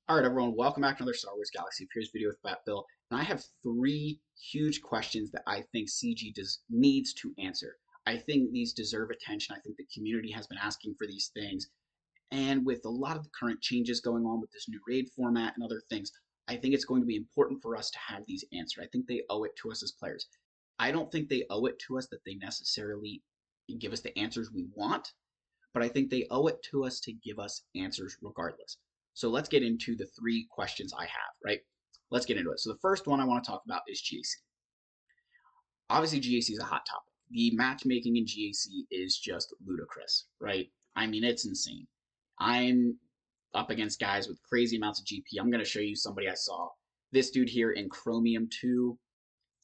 All right, everyone, welcome back to another Star Wars Galaxy of Heroes video with Bill. And I have three huge questions that I think CG needs to answer. I think these deserve attention. I think the community has been asking for these things. And with a lot of the current changes going on with this new raid format and other things, I think it's going to be important for us to have these answered. I think they owe it to us as players. I don't think they owe it to us that they necessarily give us the answers we want, but I think they owe it to us to give us answers regardless. So let's get into the three questions I have, right? Let's get into it. So the first one I want to talk about is GAC. Obviously, GAC is a hot topic. The matchmaking in GAC is just ludicrous, right? I mean, it's insane. I'm up against guys with crazy amounts of GP. I'm going to show you somebody I saw. This dude here in Chromium 2,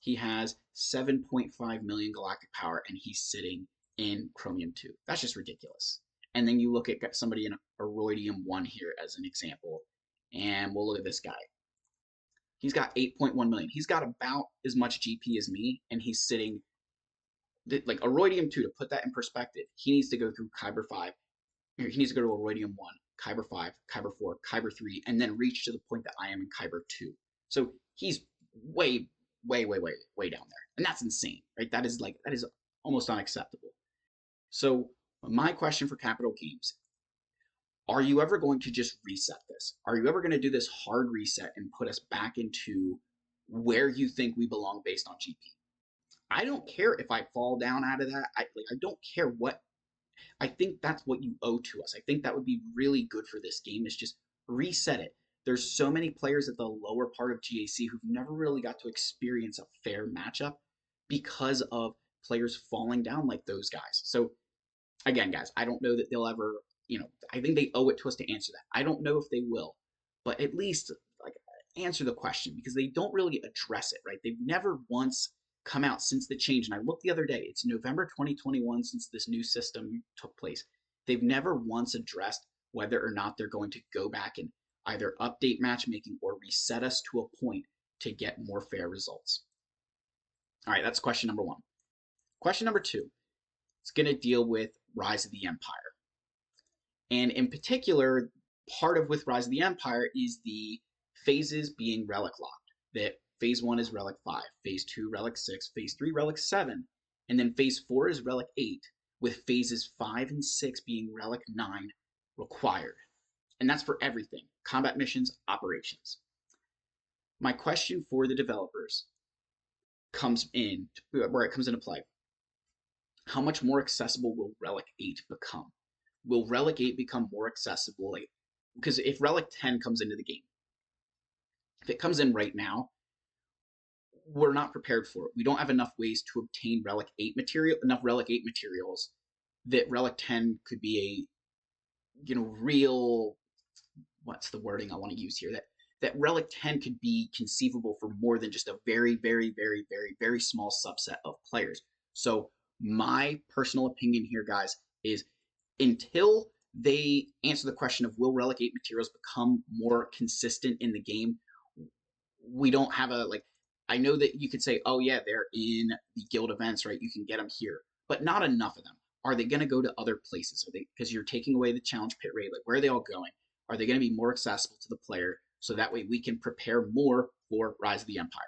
he has 7.5 million galactic power, and he's sitting in Chromium 2. That's just ridiculous. And then you look at somebody in Oroidium 1 here as an example, and we'll look at this guy. He's got 8.1 million. He's got about as much GP as me, and he's sitting like Oroidium 2. To put that in perspective, he needs to go through Kyber 5. He needs to go to Oroidium 1, Kyber 5, Kyber 4, Kyber 3, and then reach to the point that I am in Kyber 2. So he's way down there. And that's insane, right? That is almost unacceptable. So my question for Capital Games, are you ever going to just reset this? Are you ever going to do this hard reset and put us back into where you think we belong based on GP? I don't care if I fall down out of that. I don't care what. I think that's what you owe to us. I think that would be really good for this game, is just reset it. There's so many players at the lower part of GAC who've never really got to experience a fair matchup because of players falling down like those guys. So again, guys, I don't know that they'll ever, I think they owe it to us to answer that. I don't know if they will, but at least like answer the question, because they don't really address it, right? They've never once come out since the change. And I looked the other day, it's November 2021 since this new system took place. They've never once addressed whether or not they're going to go back and either update matchmaking or reset us to a point to get more fair results. All right, that's question number one. Question number two, it's going to deal with Rise of the Empire. And in particular, part of with Rise of the Empire is the phases being relic locked. That phase 1 is relic 5, phase 2 relic 6, phase 3 relic 7, and then phase 4 is relic 8, with phases 5 and 6 being relic 9 required. And that's for everything: combat missions, operations. My question for the developers comes in where it comes into play. How much more accessible will relic 8 become? Will relic 8 become more accessible? Because if relic 10 comes into the game, if it comes in right now, we're not prepared for it. We don't have enough ways to obtain relic 8 material, enough relic 8 materials that relic 10 could be a, real, what's the wording I want to use here? That relic 10 could be conceivable for more than just a very small subset of players. So my personal opinion here, guys, is until they answer the question of will relic 8 materials become more consistent in the game, we don't have I know that you could say, oh yeah, they're in the guild events, right? You can get them here, but not enough of them. Are they going to go to other places? Are they, because you're taking away the challenge pit raid, like where are they all going? Are they going to be more accessible to the player so that way we can prepare more for Rise of the Empire?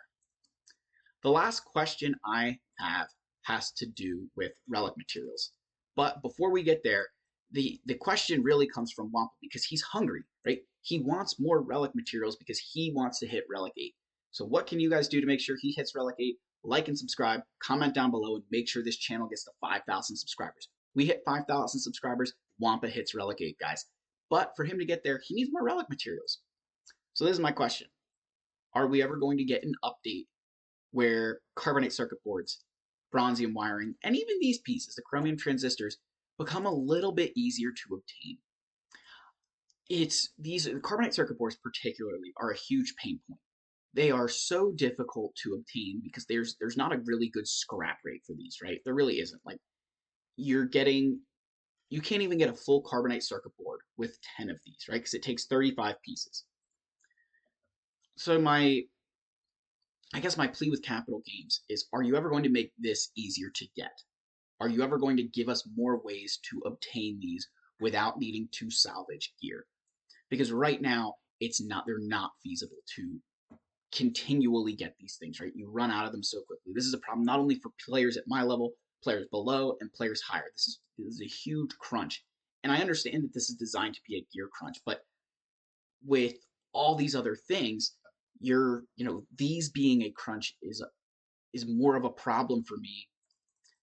The last question I have has to do with relic materials. But before we get there, the question really comes from Wampa, because he's hungry, right? He wants more relic materials because he wants to hit relic 8. So what can you guys do to make sure he hits relic 8? Like and subscribe, comment down below, and make sure this channel gets to 5,000 subscribers. We hit 5,000 subscribers, Wampa hits relic 8, guys. But for him to get there, he needs more relic materials. So this is my question. Are we ever going to get an update where carbonate circuit boards, bronzium wiring, and even these pieces, the chromium transistors, become a little bit easier to obtain? The carbonate circuit boards particularly are a huge pain point. They are so difficult to obtain because there's not a really good scrap rate for these, right? There really isn't. Like you can't even get a full carbonate circuit board with 10 of these, right? Because it takes 35 pieces. So I guess my plea with Capital Games is, are you ever going to make this easier to get? Are you ever going to give us more ways to obtain these without needing to salvage gear? Because right now, they're not feasible to continually get these things, right? You run out of them so quickly. This is a problem not only for players at my level, players below, and players higher. This is a huge crunch. And I understand that this is designed to be a gear crunch, but with all these other things, these being a crunch is more of a problem for me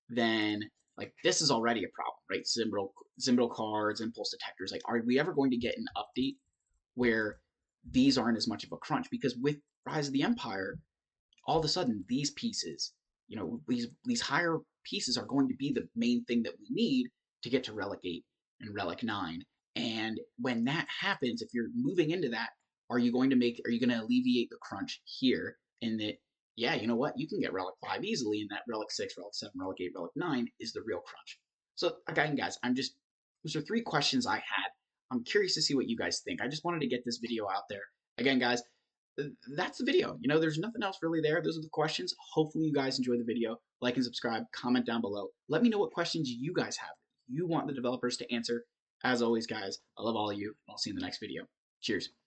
than like this is already a problem, right? Symbol cards, impulse detectors. Like, are we ever going to get an update where these aren't as much of a crunch? Because with Rise of the Empire, all of a sudden these pieces, these higher pieces are going to be the main thing that we need to get to Relic 8 and Relic 9. And when that happens, if you're moving into that, are you going to alleviate the crunch here in that, yeah, you know what, you can get Relic 5 easily, and that Relic 6, Relic 7, Relic 8, Relic 9 is the real crunch. So again, guys, those are 3 questions I had. I'm curious to see what you guys think. I just wanted to get this video out there. Again, guys, that's the video. There's nothing else really there. Those are the questions. Hopefully you guys enjoy the video. Like and subscribe, comment down below. Let me know what questions you guys have, you want the developers to answer. As always, guys, I love all of you, and I'll see you in the next video. Cheers.